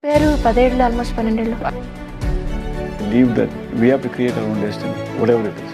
పేరు 10 ఏళ్ళు ఆల్మోస్ట్ 12 ఏళ్ళు. Believe that we have to create our own destiny, whatever it is.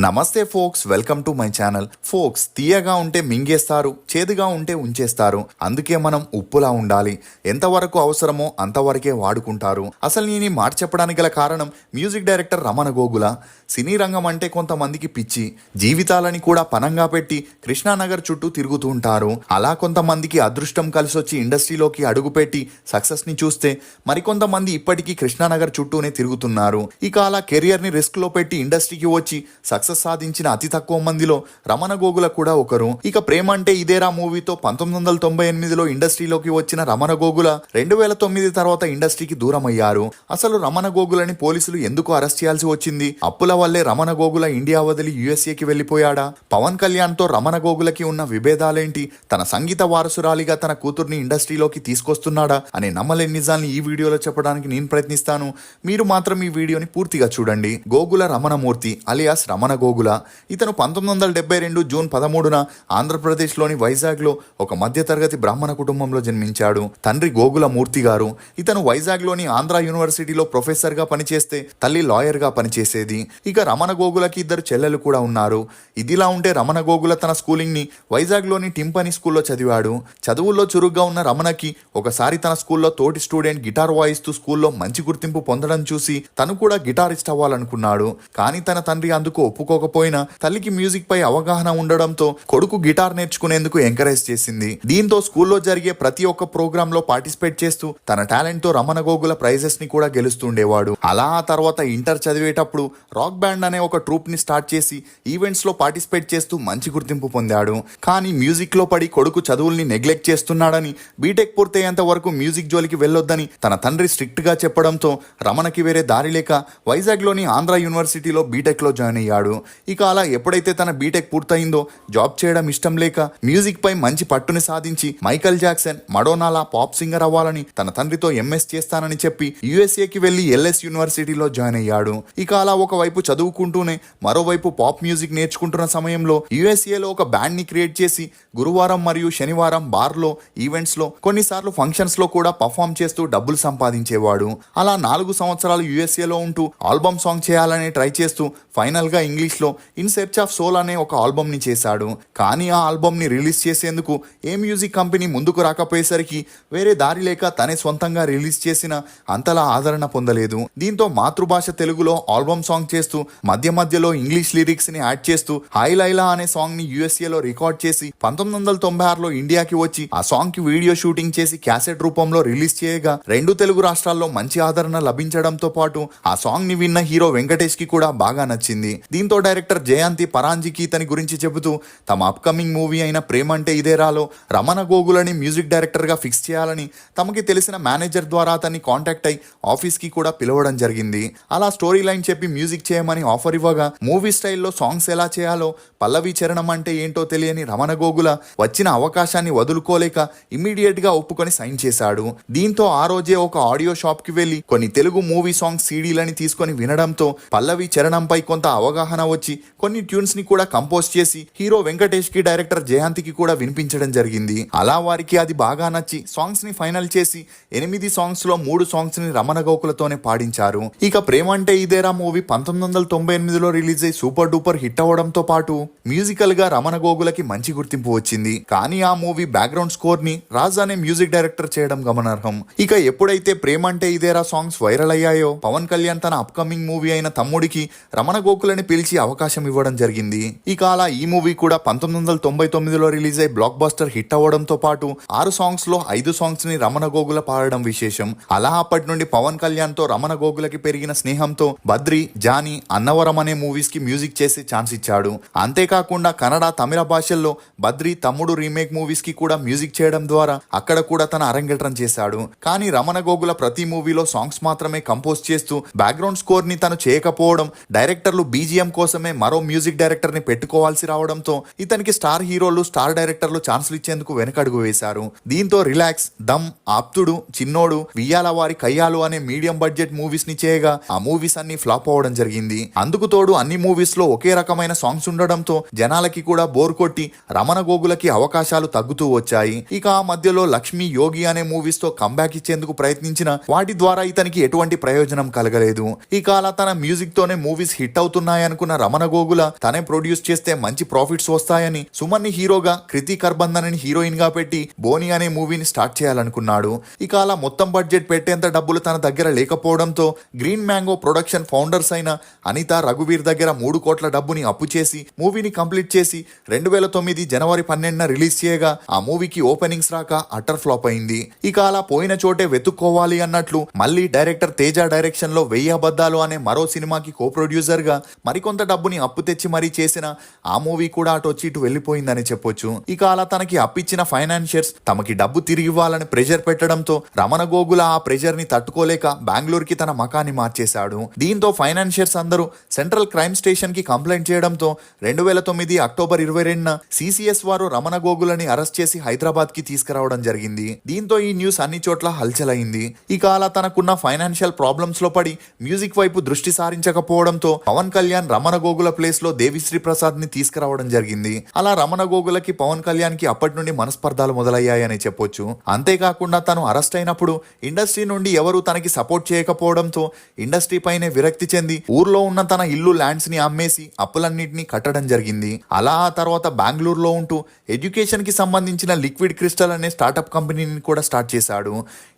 నమస్తే folks, welcome to my channel. Folks, తీయగా ఉంటే మింగేస్తారు, చేదుగా ఉంటే ఉంచేస్తారు. అందుకే మనం ఉప్పులా ఉండాలి. ఎంతవరకు అవసరమో అంతవరకే వాడుకుంటారు. అసలు నేను ఈ మాట చెప్పడానికి గల కారణం మ్యూజిక్ డైరెక్టర్ రమణ గోగుల. సినీ రంగం అంటే కొంతమందికి పిచ్చి, జీవితాలని కూడా పనంగా పెట్టి కృష్ణానగర్ చుట్టూ తిరుగుతూ ఉంటారు. అలా కొంతమందికి అదృష్టం కలిసొచ్చి ఇండస్ట్రీలోకి అడుగుపెట్టి సక్సెస్ ని చూస్తే మరికొంతమంది ఇప్పటికీ కృష్ణానగర్ చుట్టూనే తిరుగుతున్నారు. ఇక అలా కెరియర్ ని రిస్క్ లో పెట్టి ఇండస్ట్రీకి వచ్చి సక్సెస్ సాధించిన అతి తక్కువ మందిలో రమణ గోగుల కూడా ఒకరు. ఇక ప్రేమ అంటే ఇదేరా మూవీతో 1998లో ఇండస్ట్రీలోకి వచ్చిన రమణ గోగుల 2009 తర్వాత ఇండస్ట్రీకి దూరం అయ్యారు. అసలు రమణ గోగులని పోలీసులు ఎందుకు అరెస్ట్ చేయాల్సి వచ్చింది? అప్పుల వల్లే రమణ గోగుల ఇండియా వదిలి యుఎస్ఏకి వెళ్లిపోయాడా? పవన్ కళ్యాణ్ తో రమణ గోగులకి ఉన్న విభేదాలేంటి? తన సంగీత వారసురాలిగా తన కూతుర్ని ఇండస్ట్రీలోకి తీసుకొస్తున్నాడా అనే నమ్మలేని నిజాన్ని ఈ వీడియోలో చెప్పడానికి నేను ప్రయత్నిస్తాను. మీరు మాత్రం ఈ వీడియోని పూర్తిగా చూడండి. గోగుల రమణమూర్తి అలియాస్ రమణ గోగుల. ఇతను 1972 జూన్ 13న ఆంధ్రప్రదేశ్లోని వైజాగ్లో ఒక మధ్యతరగతి బ్రాహ్మణ కుటుంబంలో జన్మించాడు. తండ్రి గోగుల మూర్తి గారు. ఇతను వైజాగ్లోని ఆంధ్ర యూనివర్సిటీలో ప్రొఫెసర్గా పనిచేస్తే తల్లి లాయర్గా పనిచేసేది. ఇక రమణ గోగులకి 2 చెల్లెలు కూడా ఉన్నారు. ఇదిలా ఉంటే రమణ గోగుల తన స్కూలింగ్ని వైజాగ్లోని టింపనీ స్కూల్లో చదివాడు. చదువుల్లో చురుగ్గా ఉన్న రమణకి ఒకసారి తన స్కూల్లో తోటి స్టూడెంట్ గిటార్ వాయిస్తూ స్కూల్లో మంచి గుర్తింపు పొందడం చూసి తను కూడా గిటారిస్ట్ అవ్వాలనుకున్నాడు. కానీ తన తండ్రి అందుకు ఒప్పుకోకపోయినా తల్లికి మ్యూజిక్ పై అవగాహన ఉండడంతో కొడుకు గిటార్ నేర్చుకునేందుకు ఎంకరేజ్ చేసింది. దీంతో స్కూల్లో జరిగే ప్రతి ఒక్క ప్రోగ్రామ్ లో పార్టిసిపేట్ చేస్తూ తన టాలెంట్ తో రమణ గోగుల ప్రైజెస్ ని కూడా గెలుస్తుండేవాడు. అలా ఆ తర్వాత ఇంటర్ చదివేటప్పుడు రాక్ బ్యాండ్ అనే ఒక ట్రూప్ ని స్టార్ట్ చేసి ఈవెంట్స్ లో పార్టిసిపేట్ చేస్తూ మంచి గుర్తింపు పొందాడు. కానీ మ్యూజిక్ లో పడి కొడుకు చదువుల్ని నెగ్లెక్ట్ చేస్తున్నాడని, బీటెక్ పూర్తయ్యేంత వరకు మ్యూజిక్ జోలికి వెళ్ళొద్దని తన తండ్రి స్ట్రిక్ట్ గా చెప్పడంతో రమణకి వేరే దారి లేక వైజాగ్ లోని ఆంధ్ర యూనివర్సిటీలో బీటెక్ లో జాయిన్ అయ్యాడు. ఇక అలా ఎప్పుడైతే తన బీటెక్ పూర్తయిందో జాబ్ చేయడం ఇష్టం లేక మ్యూజిక్ పై మంచి పట్టుని సాధించి మైకల్ జాక్సన్, మడోనాలా పాప్ సింగర్ అవ్వాలని తన తండ్రితో ఎంఎస్ చేస్తానని చెప్పి యుఎస్ఏకి వెళ్లి ఎల్ఎస్ యూనివర్సిటీలో జాయిన్ అయ్యాడు. ఇక అలా ఒకవైపు చదువుకుంటూనే మరోవైపు పాప్ మ్యూజిక్ నేర్చుకుంటున్న సమయంలో యుఎస్ఏలో ఒక బ్యాండ్ ని క్రియేట్ చేసి గురువారం మరియు శనివారం బార్లో, ఈవెంట్స్ లో, కొన్నిసార్లు ఫంక్షన్స్ లో కూడా పర్ఫామ్ చేస్తూ డబ్బులు సంపాదించేవాడు. అలా 4 సంవత్సరాలు యుఎస్ఏలో ఉంటూ ఆల్బమ్ సాంగ్ చేయాలని ట్రై చేస్తూ ఫైనల్ గా ఇంగ్లీష్ లో ఇన్ సెర్చ్ ఆఫ్ సోల్ అనే ఒక ఆల్బమ్ ని చేశాడు. కానీ ఆ ఆల్బమ్ ని రిలీజ్ చేసేందుకు ఏ మ్యూజిక్ కంపెనీ ముందుకు రాకపోయేసరికి వేరే దారి లేక తనే సొంతంగా రిలీజ్ చేసిన అంతలా ఆదరణ పొందలేదు. దీంతో మాతృభాష తెలుగులో ఆల్బమ్ సాంగ్ చేస్తూ మధ్య మధ్యలో ఇంగ్లీష్ లిరిక్స్ ని యాడ్ చేస్తూ హాయ్ లైలా అనే సాంగ్ ని యుఎస్ఏలో రికార్డ్ చేసి 1996లో ఇండియాకి వచ్చి ఆ సాంగ్ కి వీడియో షూటింగ్ చేసి క్యాసెట్ రూపంలో రిలీజ్ చేయగా 2 తెలుగు రాష్ట్రాల్లో మంచి ఆదరణ లభించడంతో పాటు ఆ సాంగ్ ని విన్న హీరో వెంకటేష్ కి కూడా బాగా నచ్చింది. దీంతో డైరెక్టర్ జయంతి పరాంజికి తన గురించి చెబుతూ తమ అప్కమింగ్ మూవీ అయిన ప్రేమ అంటే ఇదేరాలో రమణ గోగులని మ్యూజిక్ డైరెక్టర్ గా ఫిక్స్ చేయాలని తమకి తెలిసిన మేనేజర్ ద్వారా అతన్ని కాంటాక్ట్ అయి ఆఫీస్ కి కూడా పిలవడం జరిగింది. అలా స్టోరీ లైన్ చెప్పి మ్యూజిక్ చేయమని ఆఫర్ ఇవ్వగా మూవీ స్టైల్లో సాంగ్స్ ఎలా చేయాలో, పల్లవి చరణం అంటే ఏంటో తెలియని రమణ గోగుల వచ్చిన అవకాశాన్ని వదులుకోలేక ఇమ్మీడియట్ గా ఒప్పుకొని సైన్ చేశాడు. దీంతో ఆ రోజే ఒక ఆడియో షాప్ కి వెళ్లి కొన్ని తెలుగు మూవీ సాంగ్ సీడీలని తీసుకొని వినడంతో పల్లవి చరణంపై కొంత అవగాహన వచ్చి కొన్ని ట్యూన్స్ ని కూడా కంపోజ్ చేసి హీరో వెంకటేష్ కి, డైరెక్టర్ జయంతికి కూడా వినిపించడం జరిగింది. అలా వారికి అది బాగా నచ్చి సాంగ్స్ ని ఫైనల్ చేసి 8 సాంగ్స్ లో 3 సాంగ్స్ ని రమణ గోకులతోనే పాడించారు. ఇక ప్రేమ అంటే ఇదేరా మూవీ 1998లో రిలీజ్ అయి సూపర్ డూపర్ హిట్ అవ్వడంతో పాటు మ్యూజికల్ గా రమణ గోగులకి మంచి గుర్తింపు వచ్చింది. కానీ ఆ మూవీ బ్యాక్గ్రౌండ్ స్కోర్ ని రాజ్ అనే మ్యూజిక్ డైరెక్టర్ చేయడం గమనార్హం. ఇక ఎప్పుడైతే ప్రేమ అంటే ఇదేరా సాంగ్స్ వైరల్ అయ్యాయో పవన్ కళ్యాణ్ తన అప్కమింగ్ మూవీ అయిన తమ్ముడికి రమణ గోకులని పిలిచి అవకాశం ఇవ్వడం జరిగింది. ఇక అలా ఈ మూవీ కూడా 1999లో రిలీజ్ అయి బ్లాక్ బస్టర్ హిట్ అవ్వడంతో పాటు 6 సాంగ్స్ లో 5 సాంగ్స్ ని రమణ గోగుల పాడడం విశేషం. అలా అప్పటి నుండి పవన్ కళ్యాణ్ తో రమణ గోగులకి పెరిగిన స్నేహంతో బద్రి, జానీ, అన్నవరం అనే మూవీస్ కి మ్యూజిక్ చేసే ఛాన్స్ ఇచ్చాడు. అంతేకాకుండా కన్నడ, తమిళ భాషల్లో బద్రి, తమ్ముడు రీమేక్ మూవీస్ కి కూడా మ్యూజిక్ చేయడం ద్వారా అక్కడ కూడా తన అరంగేట్రం చేశాడు. కానీ రమణ గోగుల ప్రతి మూవీలో సాంగ్స్ మాత్రమే కంపోజ్ చేస్తూ బ్యాక్గ్రౌండ్ స్కోర్ ని తను చేయకపోవడం, డైరెక్టర్లు బీజిఎం కోసమే మరో మ్యూజిక్ డైరెక్టర్ ని పెట్టుకోవాల్సి రావడంతో ఇతనికి స్టార్ హీరోలు స్టార్ డైరెక్టర్లు ఛాన్సులు ఇచ్చేందుకు వెనకడుగు వేశారు. దీంతో రిలాక్స్, దమ్, ఆప్తుడు, చిన్నోడు, వియ్యాల వారి కయ్యాలు అనే మీడియం బడ్జెట్ మూవీస్ ని చేయగా ఆ మూవీస్ అన్ని ఫ్లాప్ అవ్వడం జరిగింది. అందుకు తోడు అన్ని మూవీస్ లో ఒకే రకమైన సాంగ్స్ ఉండడంతో జనాలకి కూడా బోర్ కొట్టి రమణ గోగులకి అవకాశాలు తగ్గుతూ వచ్చాయి. ఇక ఆ మధ్యలో లక్ష్మి, యోగి అనే మూవీస్ తో కంబ్యాక్ ఇచ్చేందుకు ప్రయత్నించిన వాటి ద్వారా ఇతనికి ఎటువంటి ప్రయోజనం కలగలేదు. ఇక అలా తన మ్యూజిక్ తోనే మూవీస్ హిట్ అవుతున్నాయనుకున్న రమణ గోగుల తనే ప్రొడ్యూస్ చేస్తే మంచి ప్రాఫిట్స్ వస్తాయని సుమన్ ని హీరోగా, కృతి కర్బందన్ ని హీరోయిన్ గా పెట్టి బోని అనే మూవీని స్టార్ట్ చేయాలనుకున్నాడు. ఇక అలా మొత్తం బడ్జెట్ పెట్టేంత డబ్బులు తన దగ్గర లేకపోవడంతో గ్రీన్ మ్యాంగో ప్రొడక్షన్ ఫౌండర్స్ అయిన అనిత, రఘువీర్ దగ్గర 3 కోట్ల డబ్బుని అప్పు చేసి మూవీని కంప్లీట్ చేసి 2009 జనవరి 12న రిలీజ్ చేయగా ఆ మూవీకి ఓపెనింగ్స్ రాక అటర్ ఫ్లాప్ అయింది. ఇక అలా పోయిన చోటే వెతుక్కోవాలి అన్నట్లు మళ్ళీ డైరెక్టర్ తేజ డైరెక్షన్ లో 1000 అబద్ధాలు అనే మరో సినిమాకి కో ప్రొడ్యూసర్ గా మరికొంత డబ్బుని అప్పు తెచ్చి మరీ చేసిన ఆ మూవీ కూడా అటు వచ్చి ఇటు వెళ్ళిపోయిందని చెప్పొచ్చు. ఇక అలా తనకి అప్పిచ్చిన ఫైనాన్షియర్స్ తమకి డబ్బు తిరిగి ఇవ్వాలని ప్రెషర్ పెట్టడంతో రమణ గోగుల ఆ ప్రెషర్ ని తట్టుకోలేక బెంగళూరుకి తన మకాన్ని మార్చేశాడు. దీంతో ఫైనాన్షియర్స్ అందరూ సెంట్రల్ క్రైమ్ స్టేషన్ కి కంప్లైంట్ చేయడంతో 2009 అక్టోబర్ 22న సిసిఎస్ వారు రమణ గోగులని అరెస్ట్ చేసి హైదరాబాద్ కి తీసుకురావడం జరిగింది. దీంతో ఈ న్యూస్ అన్ని చోట్ల హల్చల్ అయింది. ఇక అలా తనకున్న ఫైనాన్షియల్ ప్రాబ్లమ్స్ లో పడి మ్యూజిక్ వైపు దృష్టి సారించకపోవడంతో పవన్ కళ్యాణ్ రమణ గోగుల ప్లేస్ లో దేవిశ్రీ ప్రసాద్ ని తీసుకురావడం జరిగింది. అలా రమణ గోగులకి పవన్ కళ్యాణ్ కి అప్పటి నుండి మనస్పర్ధాలు మొదలయ్యాయని చెప్పొచ్చు. అంతేకాకుండా తను అరెస్ట్ అయినప్పుడు ఇండస్ట్రీ నుండి ఎవరు తనకి సపోర్ట్ చేయకపోవడంతో ఇండస్ట్రీ పైనే విరక్తి చెంది ఊర్లో ఉన్న తన ఇల్లు, ల్యాండ్స్ ని అమ్మేసి అప్పులన్నింటినీ కట్టడం జరిగింది. అలా ఆ తర్వాత బెంగళూరులో ఉంటూ ఎడ్యుకేషన్ కి సంబంధించిన లిక్విడ్ క్రిస్టల్ అనే స్టార్టప్ కంపెనీని కూడా స్టార్ట్ చేశాడు.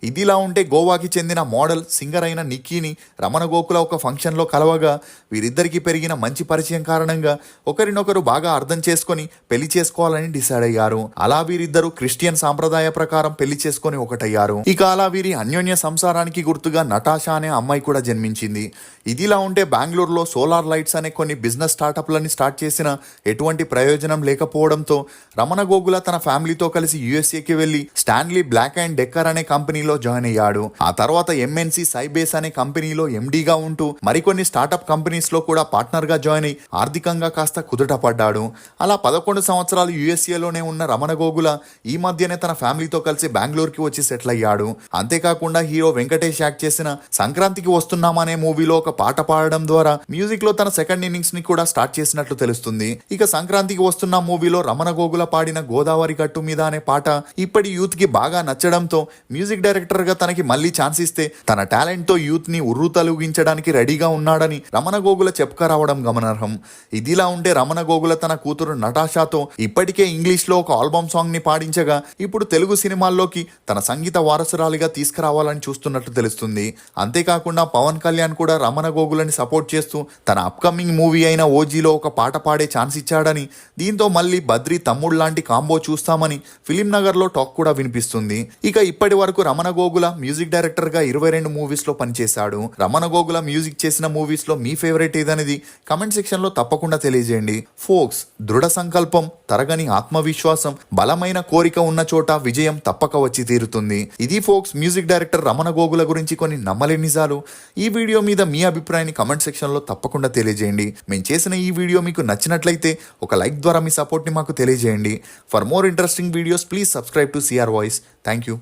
ఇదిలా ఉంటే గోవాకి చెందిన మోడల్, సింగర్ అయిన నిక్కీని రమణ గోకుల ఒక ఫంక్షన్ లో కలవగా వీరిద్దరికి పెరిగిన మంచి పరిచయం కారణంగా ఒకరినొకరు బాగా అర్థం చేసుకొని పెళ్లి చేసుకోవాలని డిసైడ్ అయ్యారు. అలా వీరిద్దరూ క్రిస్టియన్ సాంప్రదాయ ప్రకారం పెళ్లి చేసుకొని ఒకటయ్యారు. ఇక అలా వీరి అన్యోన్య సంసారానికి గుర్తుగా నటాషా అనే అమ్మాయి కూడా జన్మించింది. ఇదిలా ఉంటే బెంగళూరులో సోలార్ లైట్స్ అనే కొన్ని బిజినెస్ స్టార్టప్లని స్టార్ట్ చేసిన ఎటువంటి ప్రయోజనం లేకపోవడంతో రమణ గోగుల తన ఫ్యామిలీతో కలిసి యుఎస్ఏకి వెళ్లి స్టాన్లీ బ్లాక్ అండ్ డెక్కర్ అనే కంపెనీలో జాయిన్ అయ్యాడు. ఆ తర్వాత ఎంఎన్సి సైబేస్ అనే కంపెనీలో ఎండీగా ఉంటూ మరికొన్ని స్టార్టప్ కంపెనీస్ లో కూడా పార్ట్నర్ గా జాయిన్ అయి ఆర్థికంగా కాస్త కుదుట పడ్డాడు. అలా 11 సంవత్సరాలు యుఎస్ఏలోనే ఉన్న రమణ గోగుల ఈ మధ్యనే తన ఫ్యామిలీతో కలిసి బెంగళూరుకి వచ్చి సెటిల్ అయ్యాడు. అంతేకాకుండా హీరో వెంకటేష్ యాక్ట్ చేసిన సంక్రాంతికి వస్తున్నామనే మూవీలో ఒక పాట పాడడం ద్వారా మ్యూజిక్ లో తన సెకండ్ ఇన్నింగ్స్ ని కూడా స్టార్ట్ చేసినట్లు తెలుస్తుంది. ఇక సంక్రాంతికి వస్తున్న మూవీలో రమణ గోగుల పాడిన గోదావరి గట్టు మీద అనే పాట ఇప్పటి యూత్ కి బాగా నచ్చడంతో మ్యూజిక్ డైరెక్టర్ గా తనకి మళ్ళీ ఛాన్స్ ఇస్తే తన టాలెంట్ తో యూత్ ని ఉర్రు తొలగించడానికి రెడీగా ఉన్నాడని రమణ గోగుల చెప్పుకరావడం గమనార్హం. ఇదిలా ఉంటే రమణ గోగుల తన కూతురు నటాషాతో ఇప్పటికే ఇంగ్లీష్ లో ఒక ఆల్బమ్ సాంగ్ ని పాడించగా ఇప్పుడు తెలుగు సినిమాల్లోకి తన సంగీత వారసురాలిగా తీసుకురావాలని చూస్తున్నట్లు తెలుస్తుంది. అంతేకాకుండా పవన్ కళ్యాణ్ కూడా రమణ గోగులని సపోర్ట్ చేస్తూ తన అప్కమింగ్ మూవీ అయిన ఓజీలో ఒక పాట పాడే ఛాన్స్ ఇచ్చాడని, దీంతో మళ్ళీ బద్రి తమ్ముడు లాంటి కాంబో చూస్తామని ఫిలిం నగర్ లో టాక్ కూడా వినిపిస్తుంది. ఇక ఇప్పటి వరకు రమణ గోగుల మ్యూజిక్ డైరెక్టర్ గా 22 మూవీస్ లో పనిచేశాడు. రమణ గోగుల మ్యూజిక్ చేసిన మూవీస్ లో మీ ఫేవరెట్ ఏదనేది కమెంట్ సెక్షన్ లో తప్పకుండా తెలియజేయండి. ఫోక్స్, దృఢ సంకల్పం, తరగని ఆత్మవిశ్వాసం, బలమైన కోరిక ఉన్న చోట విజయం తప్పక వచ్చి తీరుతుంది. ఇది folks music director Ramana Gogula గురించి కొన్ని నమ్మలేని నిజాలు. ఈ వీడియో మీద మీ అభిప్రాయాన్ని కమెంట్ సెక్షన్ లో తప్పకుండా తెలియజేయండి. మేము చేసిన ఈ వీడియో మీకు నచ్చినట్లయితే ఒక లైక్ ద్వారా మీ సపోర్ట్ ని మాకు తెలియజేయండి. For more interesting videos please subscribe to CR voice. Thank you.